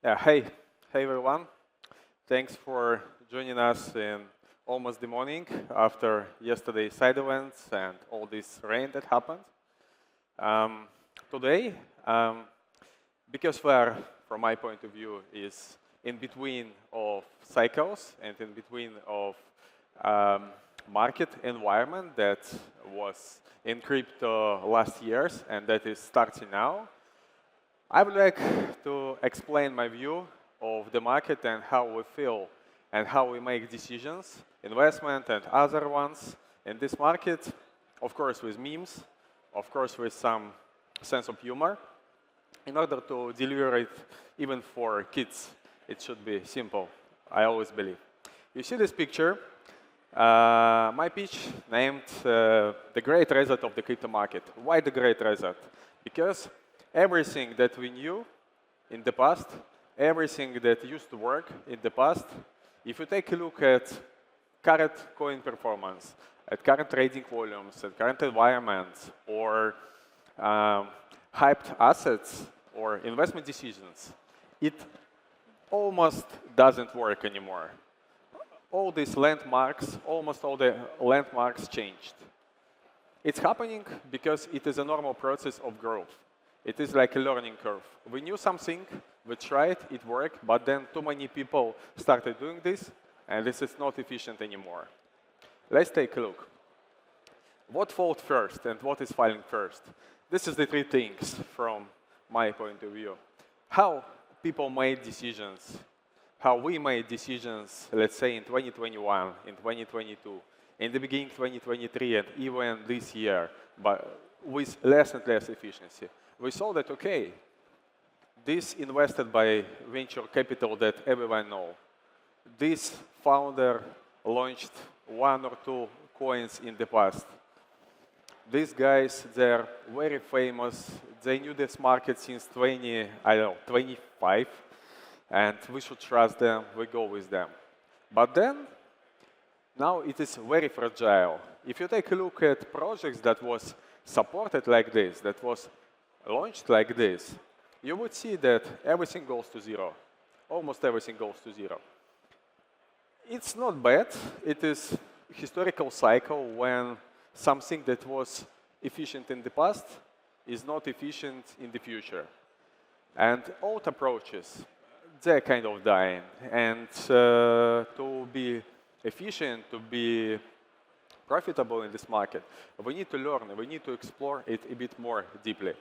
Hey everyone. Thanks for joining us in almost the morning after yesterday's side events and all this rain that happened. Today, because we are, from my point of view, is in between of cycles and in between of market environment that was in crypto last years and that is starting now, I would like to explain my view of the market and how we feel and how we make decisions, investment and other ones in this market, of course with memes, of course with some sense of humor. In order to deliver it even for kids, it should be simple, I always believe. You see this picture, my pitch named The Great Reset of the Crypto Market. Why the Great Reset? Because everything that we knew in the past, everything that used to work in the past, if you take a look at current coin performance, at current trading volumes, at current environments, or hyped assets, or investment decisions, it almost doesn't work anymore. All these landmarks, almost all the landmarks changed. It's happening because it is a normal process of growth. It is like a learning curve. We knew something, we tried, it worked, but then too many people started doing this, and this is not efficient anymore. Let's take a look. What followed first and what is falling first? This is the three things from my point of view. How people made decisions, how we made decisions, let's say in 2021, in 2022, in the beginning of 2023, and even this year, but with less and less efficiency. We saw that, okay, this invested by venture capital that everyone knows. This founder launched one or two coins in the past. These guys, they're very famous. They knew this market since 25, and we should trust them, we go with them. But then, now it is very fragile. If you take a look at projects that was supported like this, that was launched like this, you would see that everything goes to zero. Almost everything goes to zero. It's not bad. It is a historical cycle when something that was efficient in the past is not efficient in the future. And old approaches, they're kind of dying. And to be efficient, to be profitable in this market, we need to learn, we need to explore it a bit more deeply.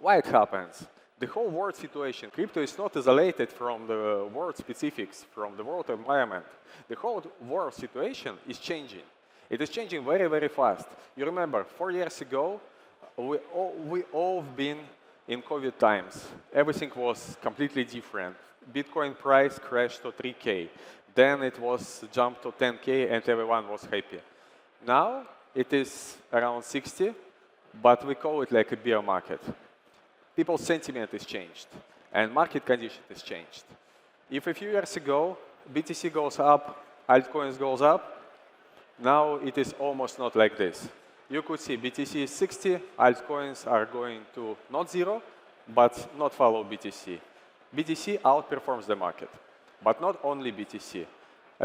Why it happens? The whole world situation, crypto is not isolated from the world specifics, from the world environment. The whole world situation is changing. It is changing very, very fast. You remember, 4 years ago, we all been in COVID times. Everything was completely different. Bitcoin price crashed to 3K. Then it was jumped to 10K and everyone was happy. Now it is around 60, but we call it like a bear market. People's sentiment is changed, and market condition is changed. If a few years ago, BTC goes up, altcoins goes up, now it is almost not like this. You could see BTC is 60, altcoins are going to not zero, but not follow BTC. BTC outperforms the market, but not only BTC.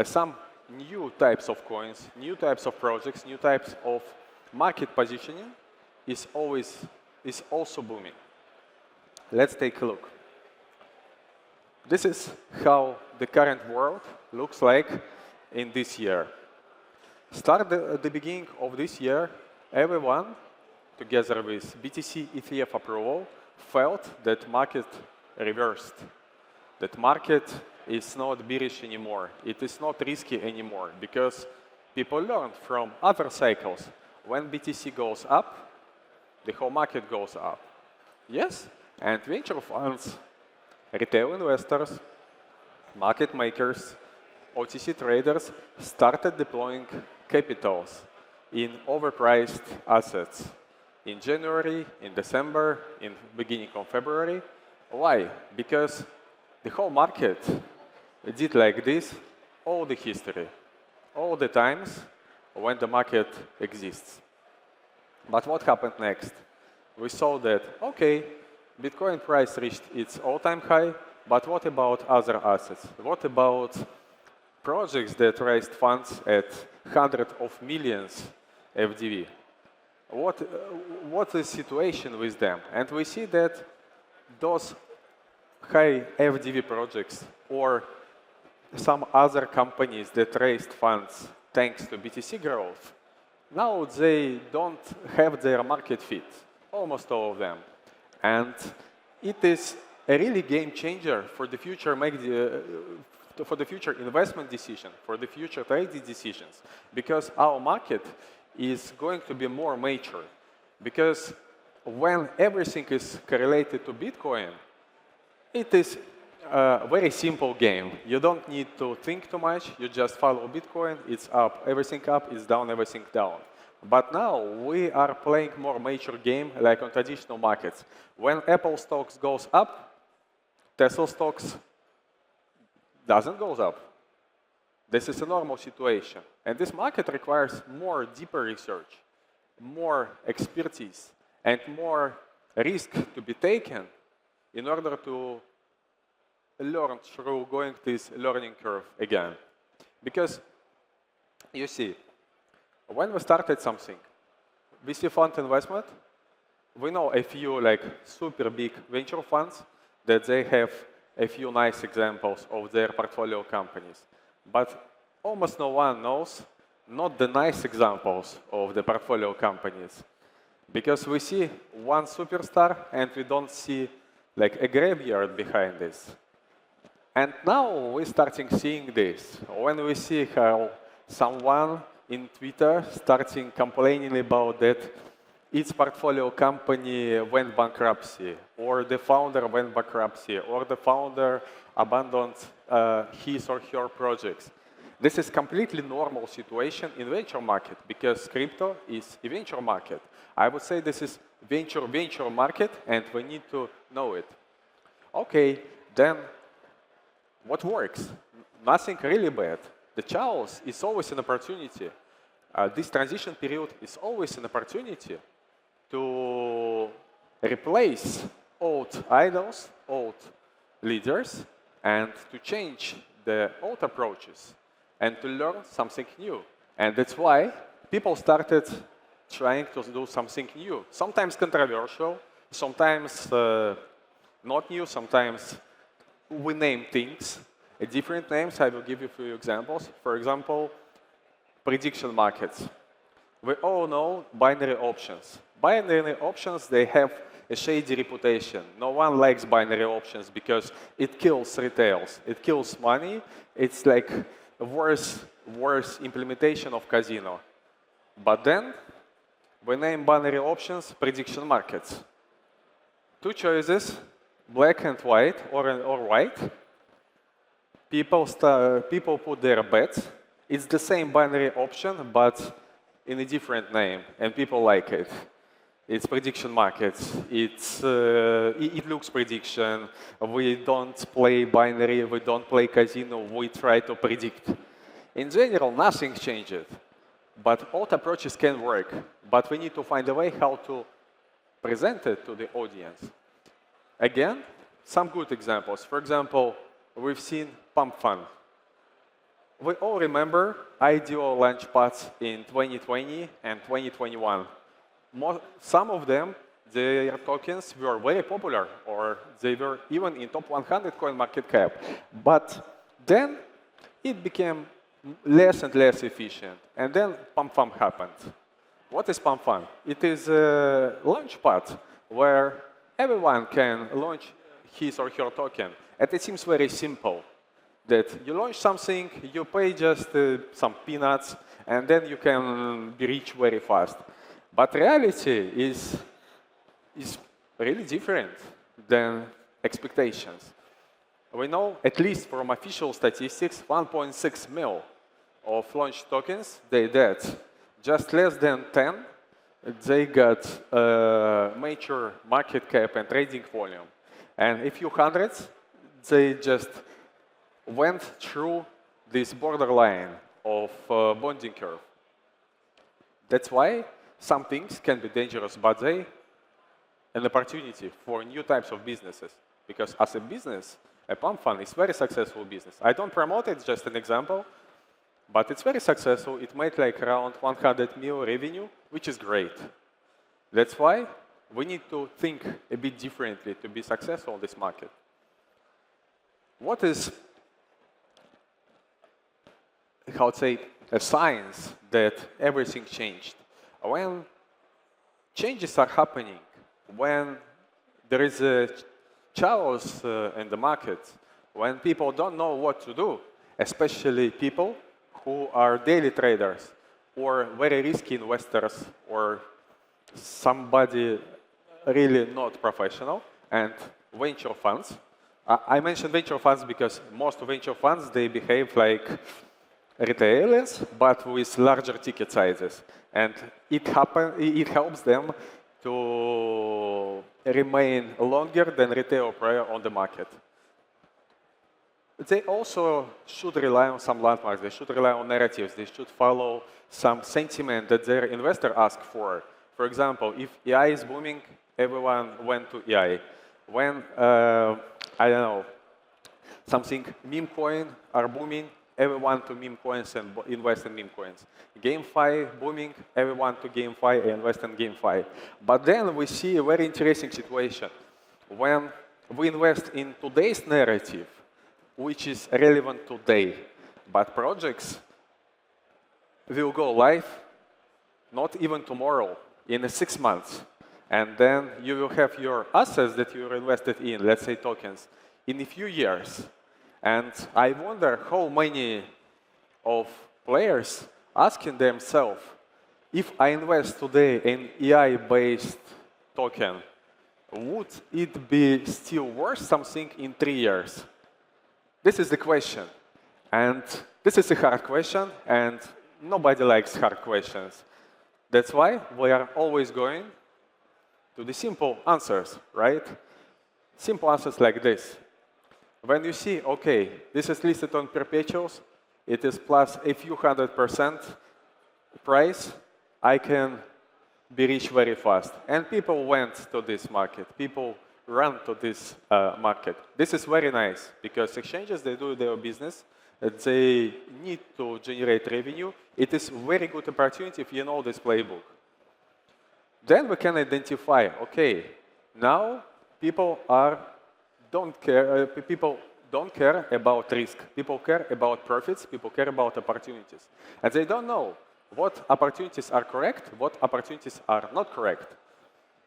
Some new types of coins, new types of projects, new types of market positioning is also booming. Let's take a look. This is how the current world looks like in this year. Start at the beginning of this year, everyone, together with BTC ETF approval, felt that market reversed. That market is not bearish anymore. It is not risky anymore because people learned from other cycles. When BTC goes up, the whole market goes up. Yes? And venture funds, retail investors, market makers, OTC traders started deploying capitals in overpriced assets in January, in December, in beginning of February. Why? Because the whole market did like this all the history, all the times when the market exists. But what happened next? We saw that, okay, Bitcoin price reached its all-time high, but what about other assets? What about projects that raised funds at hundreds of millions FDV? What is the situation with them? And we see that those high FDV projects or some other companies that raised funds thanks to BTC growth, now they don't have their market fit, almost all of them. And it is a really game changer for the future investment decision, for the future trading decisions, because our market is going to be more mature. Because when everything is correlated to Bitcoin, it is a very simple game. You don't need to think too much. You just follow Bitcoin. It's up, everything up. It's down, everything down. But now we are playing more mature game like on traditional markets. When Apple stocks goes up, Tesla stocks doesn't go up. This is a normal situation. And this market requires more deeper research, more expertise, and more risk to be taken in order to learn through going this learning curve again. Because you see, when we started something, VC fund investment, we know a few like super big venture funds that they have a few nice examples of their portfolio companies. But almost no one knows not the nice examples of the portfolio companies. Because we see one superstar and we don't see like a graveyard behind this. And now we're starting seeing this. When we see how someone in Twitter starting complaining about that its portfolio company went bankruptcy, or the founder went bankruptcy, or the founder abandoned his or her projects. This is completely normal situation in venture market because crypto is a venture market. I would say this is venture market, and we need to know it. Okay, then what works? Nothing really bad. The chaos is always an opportunity. This transition period is always an opportunity to replace old idols, old leaders, and to change the old approaches and to learn something new. And that's why people started trying to do something new. Sometimes controversial, sometimes not new, sometimes we name things different names. I will give you a few examples. For example, prediction markets. We all know binary options. Binary options, they have a shady reputation. No one likes binary options because it kills retails. It kills money. It's like a worse implementation of casino. But then we name binary options prediction markets. Two choices, black and white or white. People put their bets. It's the same binary option, but in a different name, and people like it. It's prediction markets. It looks prediction. We don't play binary. We don't play casino. We try to predict. In general, nothing changes. But old approaches can work. But we need to find a way how to present it to the audience. Again, some good examples. For example, we've seen pump fund. We all remember IDO launch pads in 2020 and 2021. Some of them, their tokens were very popular, or they were even in top 100 coin market cap. But then it became less and less efficient. And then pump fund happened. What is pump fund? It is a launch pad where everyone can launch his or her token. And it seems very simple. That you launch something, you pay just some peanuts, and then you can be rich very fast. But reality is really different than expectations. We know, at least from official statistics, 1.6 mil of launched tokens, they dead. Just less than 10, they got major market cap and trading volume. And a few hundreds, they just went through this borderline of bonding curve. That's why some things can be dangerous, but they an opportunity for new types of businesses. Because as a business, a pump fund is a very successful business. I don't promote it, just an example, but it's very successful. It made like around 100 mil revenue, which is great. That's why we need to think a bit differently to be successful in this market. What is, how to say, a science that everything changed? When changes are happening, when there is a chaos in the market, when people don't know what to do, especially people who are daily traders or very risky investors or somebody really not professional, and venture funds. I mentioned venture funds because most venture funds, they behave like retailers, but with larger ticket sizes. And it helps them to remain longer than retail player on the market. They also should rely on some landmarks. They should rely on narratives. They should follow some sentiment that their investor asks for. For example, if AI is booming, everyone went to AI. When, I don't know, something meme coin are booming, everyone to meme coins and invest in meme coins. GameFi booming, everyone to GameFi and invest in GameFi. But then we see a very interesting situation. When we invest in today's narrative, which is relevant today, but projects will go live not even tomorrow, in 6 months. And then you will have your assets that you invested in, let's say tokens, in a few years. And I wonder how many of players asking themselves, if I invest today in AI-based token, would it be still worth something in 3 years? This is the question. And this is a hard question, and nobody likes hard questions. That's why we are always going to the simple answers, right? Simple answers like this. When you see, okay, this is listed on perpetuals, it is plus a few 100% price, I can be rich very fast. And people went to this market. People run to this market. This is very nice, because exchanges, they do their business. They need to generate revenue. It is a very good opportunity if you know this playbook. Then we can identify, okay, now people don't care about risk. People care about profits. People care about opportunities. And they don't know what opportunities are correct, what opportunities are not correct.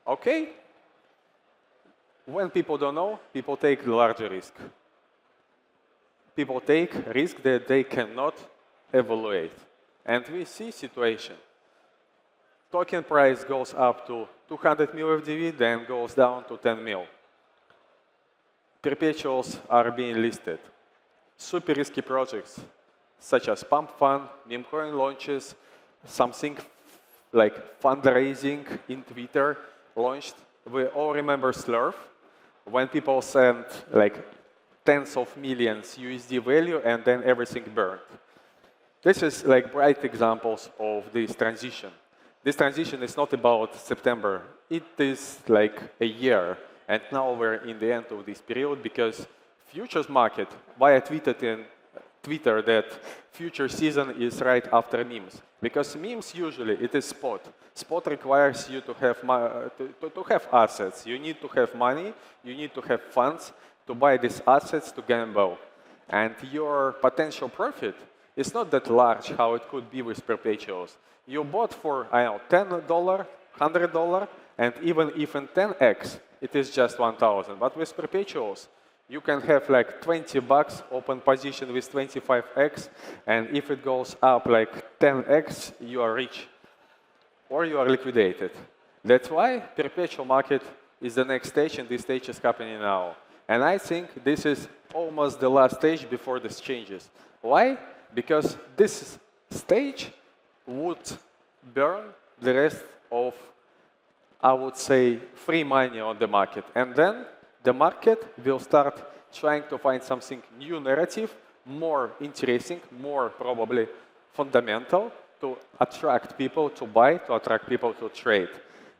Okay? When people don't know, people take larger risk. People take risk that they cannot evaluate. And we see situation. Token price goes up to 200 mil FDV, then goes down to 10 mil. Perpetuals are being listed. Super risky projects, such as pump fund, meme coin launches, something like fundraising in Twitter launched. We all remember Slurf, when people sent like tens of millions USD value and then everything burned. This is like bright examples of this transition. This transition is not about September. It is like a year. And now we're in the end of this period because futures market, why I tweeted in Twitter that future season is right after memes. Because memes usually, it is spot. Spot requires you to have assets. You need to have money. You need to have funds to buy these assets to gamble. And your potential profit is not that large how it could be with perpetuals. You bought for, I don't know, $10, $100, and even if in 10x, it is just 1,000. But with perpetuals, you can have like $20 open position with 25x, and if it goes up like 10x, you are rich, or you are liquidated. That's why perpetual market is the next stage, and this stage is happening now. And I think this is almost the last stage before this changes. Why? Because this stage would burn the rest of, I would say, free money on the market. And then the market will start trying to find something new narrative, more interesting, more probably fundamental, to attract people to buy, to attract people to trade.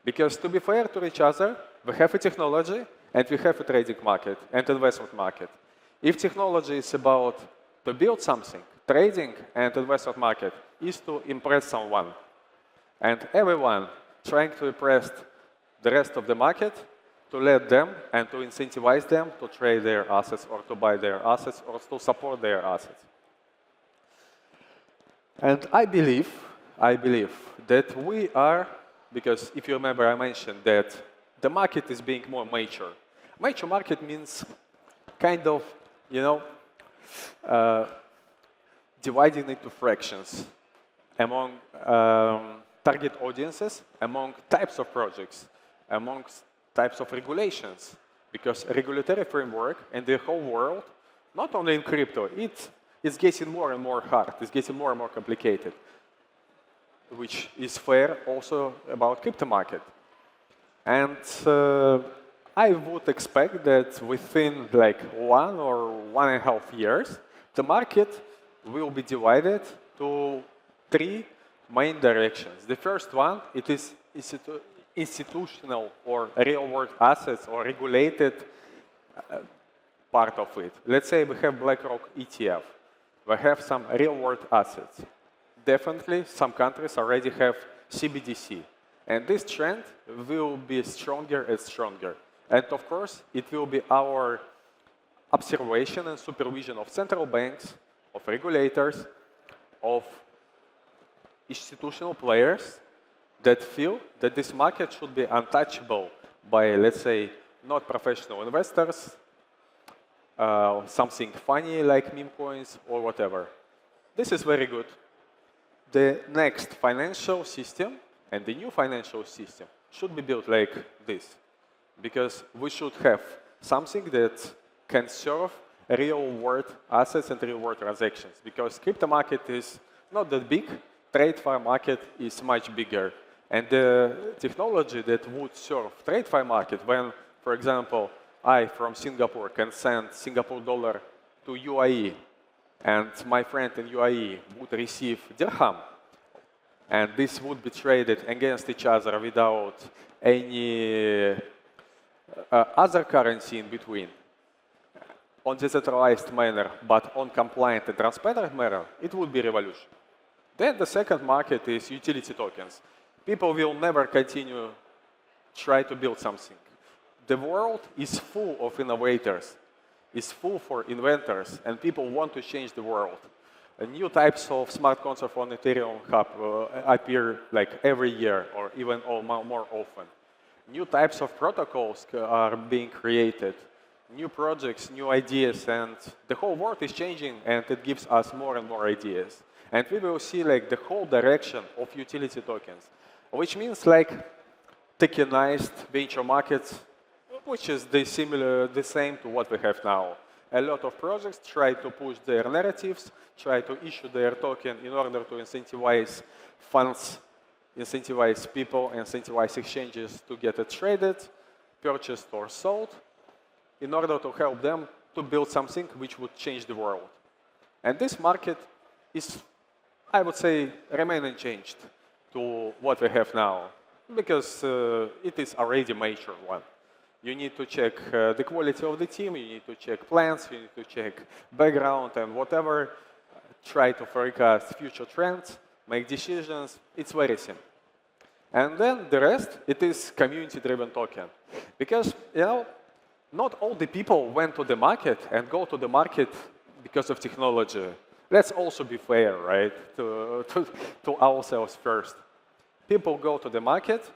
Because to be fair to each other, We have a technology, and we have a trading market and investment market. If technology is about to build something, trading and investment market is to impress someone. And everyone trying to impress the rest of the market to let them and to incentivize them to trade their assets or to buy their assets or to support their assets. And I believe that we are, because if you remember I mentioned that the market is being more mature. Mature market means kind of, dividing into fractions among target audiences, among types of projects, among types of regulations. Because regulatory framework in the whole world, not only in crypto, it's getting more and more hard. It's getting more and more complicated, which is fair also about crypto market. And I would expect that within like 1 or 1.5 years, the market will be divided to 3 main directions. The first one, it is institutional or real-world assets or regulated part of it. Let's say we have BlackRock ETF. We have some real-world assets. Definitely, some countries already have CBDC. And this trend will be stronger and stronger. And of course, it will be our observation and supervision of central banks, of regulators, of institutional players that feel that this market should be untouchable by, let's say, not professional investors, something funny like meme coins or whatever. This is very good. The next financial system and the new financial system should be built like this, because we should have something that can serve real-world assets and real-world transactions, because crypto market is not that big, TradeFi market is much bigger. And the technology that would serve TradeFi market when, for example, I from Singapore can send Singapore dollar to UAE, and my friend in UAE would receive dirham, and this would be traded against each other without any other currency in between, on decentralized manner, but on compliant and transparent manner, it would be revolution. Then the second market is utility tokens. People will never continue try to build something. The world is full of innovators, is full for inventors, and people want to change the world. New types of smart contracts on Ethereum Hub appear like every year or even more often. New types of protocols are being created, new projects, new ideas, and the whole world is changing, and it gives us more and more ideas. And we will see like the whole direction of utility tokens, which means like tokenized venture markets, which is the same to what we have now. A lot of projects try to push their narratives, try to issue their token in order to incentivize funds, incentivize people, incentivize exchanges to get it traded, purchased or sold, in order to help them to build something which would change the world. And this market is, I would say, remain unchanged to what we have now, because it is already a major one. You need to check the quality of the team, you need to check plans, you need to check background and whatever, try to forecast future trends, make decisions. It's very simple. And then the rest, it is community-driven token. Because, not all the people went to the market and go to the market because of technology. Let's also be fair, right, to ourselves first. People go to the market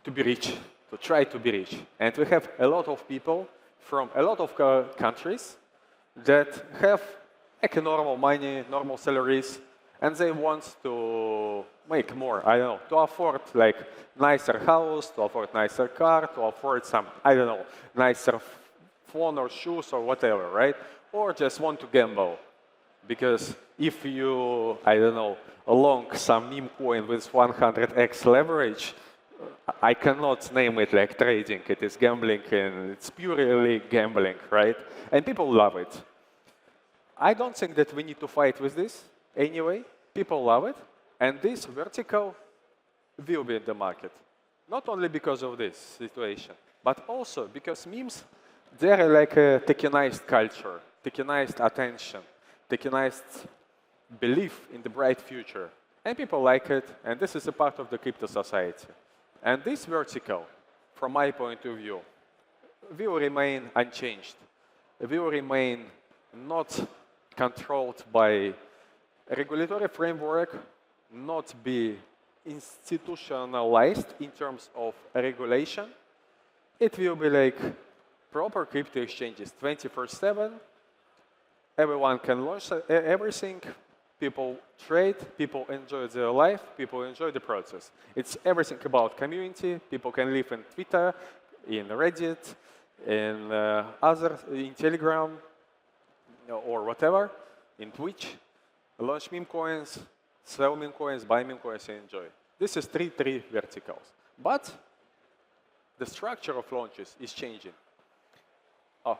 to be rich, to try to be rich. And we have a lot of people from a lot of countries that have normal money, normal salaries, and they want to make more, I don't know, to afford like nicer house, to afford nicer car, to afford some, I don't know, nicer phone or shoes or whatever, right? Or just want to gamble. Because if you, I don't know, long some meme coin with 100x leverage, I cannot name it like trading. It is gambling, and it's purely gambling, right? And people love it. I don't think that we need to fight with this anyway. People love it, and this vertical will be in the market. Not only because of this situation, but also because memes, they're like a tokenized culture, tokenized attention, tokenized belief in the bright future. And people like it, and this is a part of the crypto society. And this vertical, from my point of view, will remain unchanged. It will remain not controlled by a regulatory framework, not be institutionalized in terms of regulation. It will be like proper crypto exchanges 24/7. Everyone can launch everything. People trade, people enjoy their life, people enjoy the process. It's everything about community. People can live in Twitter, in Reddit, in Telegram, or whatever, in Twitch. Launch meme coins, sell meme coins, buy meme coins, and enjoy. This is three verticals. But the structure of launches is changing. Oh.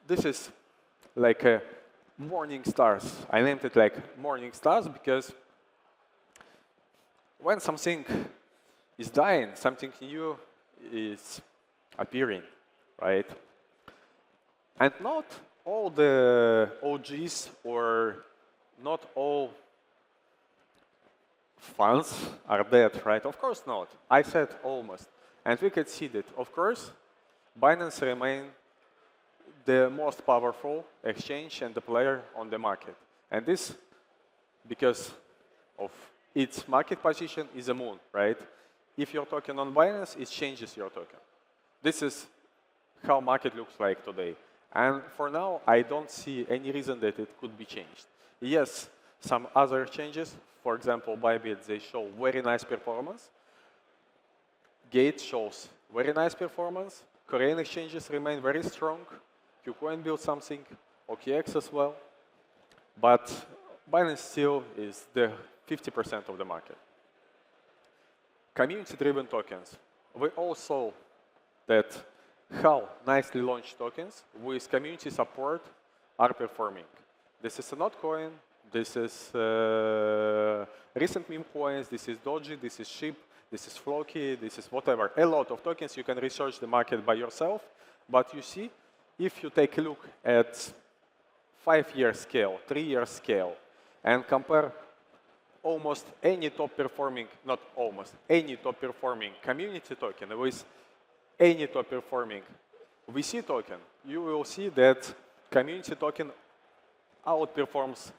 This is like a morning stars. I named it like morning stars because when something is dying, something new is appearing, right? And not all the OGs or not all funds are dead, right? Of course not. I said almost. And we could see that, of course, Binance remain the most powerful exchange and the player on the market. And this, because of its market position, is a moon, right? If you're token on Binance, it changes your token. This is how market looks like today. And for now, I don't see any reason that it could be changed. Yes, some other changes, for example, Bybit, they show very nice performance. Gate shows very nice performance. Korean exchanges remain very strong. KuCoin built something, OKX as well. But Binance still is the 50% of the market. Community-driven tokens. We all saw that how nicely launched tokens with community support are performing. This is a not coin, this is recent meme coins, this is Doji, this is SHIB, this is Floki, this is whatever. A lot of tokens. You can research the market by yourself. But you see, if you take a look at 5-year scale, 3-year scale, and compare almost any top performing, not almost, any top performing community token with any top performing VC token, you will see that community token outperforms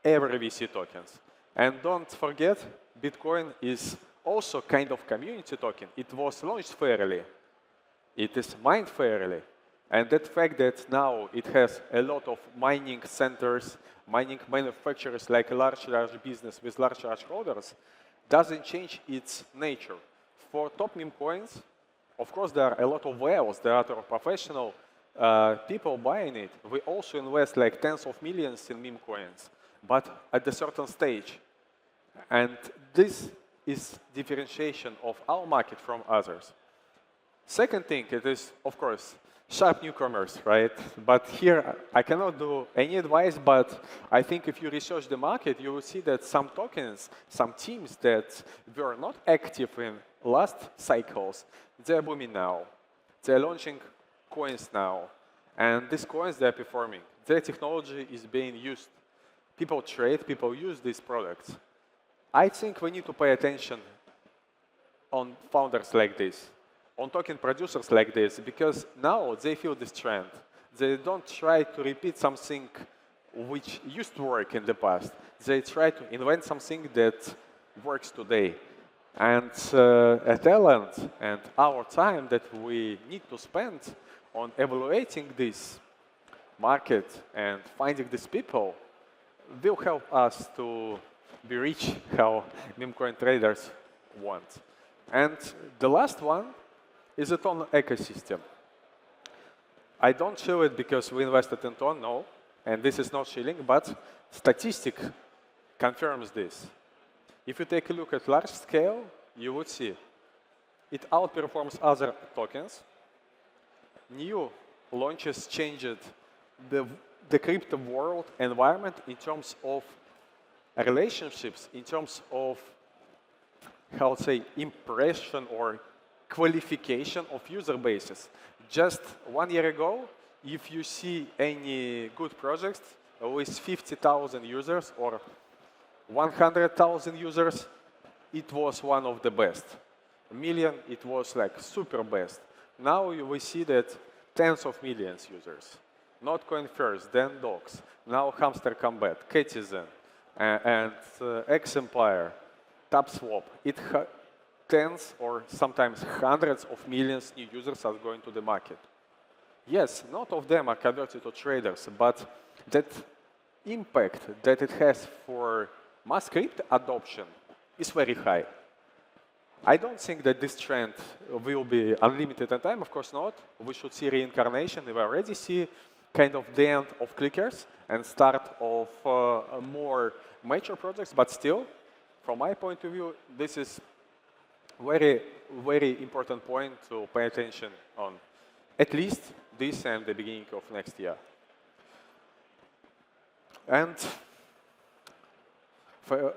every VC tokens. And don't forget, Bitcoin is also kind of community token. It was launched fairly. It is mined fairly. And that fact that now it has a lot of mining centers, mining manufacturers like a large business with large holders doesn't change its nature. For top meme coins, of course, there are a lot of whales, there are professional people buying it. We also invest like tens of millions in meme coins, but at a certain stage. And this is differentiation of our market from others. Second thing, it is, of course, sharp newcomers, right? But here, I cannot do any advice, but I think if you research the market, you will see that some tokens, some teams that were not active in last cycles, they're booming now. They're launching coins now. And these coins, they're performing. Their technology is being used. People trade, people use these products. I think we need to pay attention on founders like this, on token producers like this, because now they feel this trend. They don't try to repeat something which used to work in the past. They try to invent something that works today. And a talent and our time that we need to spend on evaluating this market and finding these people will help us to be rich how meme coin traders want. And the last one is a TON ecosystem. I don't show it because we invested in TON, no, and this is not shilling, but statistic confirms this. If you take a look at large scale, you would see it outperforms other tokens. New launches changed the crypto world environment in terms of relationships, in terms of how to say, impression or qualification of user bases. Just 1 year ago, if you see any good projects with 50,000 users or 100,000 users, it was one of the best. A million, it was like super best. Now we see that tens of millions users. Not Coin First, then Docs, now Hamster Combat, Citizen, and X-Empire, TapSwap. It tens or sometimes hundreds of millions new users are going to the market. Yes, not all of them are converted to traders, but that impact that it has for mass crypto adoption is very high. I don't think that this trend will be unlimited in time, of course not. We should see reincarnation. We already see kind of the end of clickers and start of more mature projects, but still, from my point of view, this is very, very important point to pay attention on, at least this and the beginning of next year. And for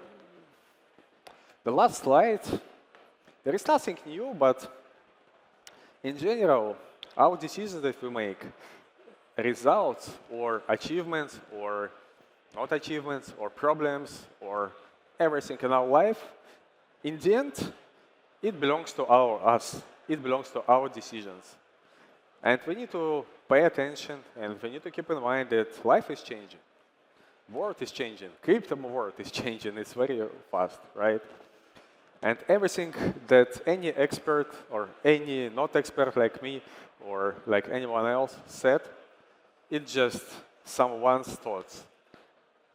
the last slide, there is nothing new, but in general, our decisions that we make, results or achievements or not achievements or problems or everything in our life, in the end, it belongs to us. It belongs to our decisions. And we need to pay attention and we need to keep in mind that life is changing. World is changing. Crypto world is changing. It's very fast, right? And everything that any expert or any not expert like me or like anyone else said, it's just someone's thoughts.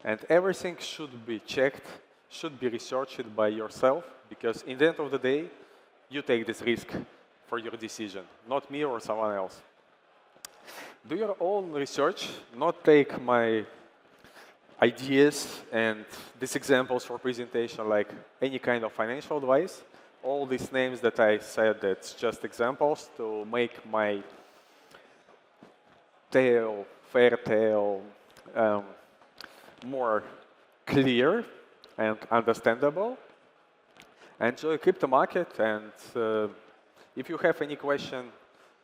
And everything should be checked, should be researched by yourself, because in the end of the day, you take this risk for your decision, not me or someone else. Do your own research, not take my ideas and these examples for presentation like any kind of financial advice. All these names that I said, that's just examples to make my fair tale more clear and understandable. Enjoy crypto market, and if you have any question,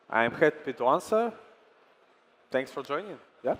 I'm happy to answer. Thanks for joining. Yeah.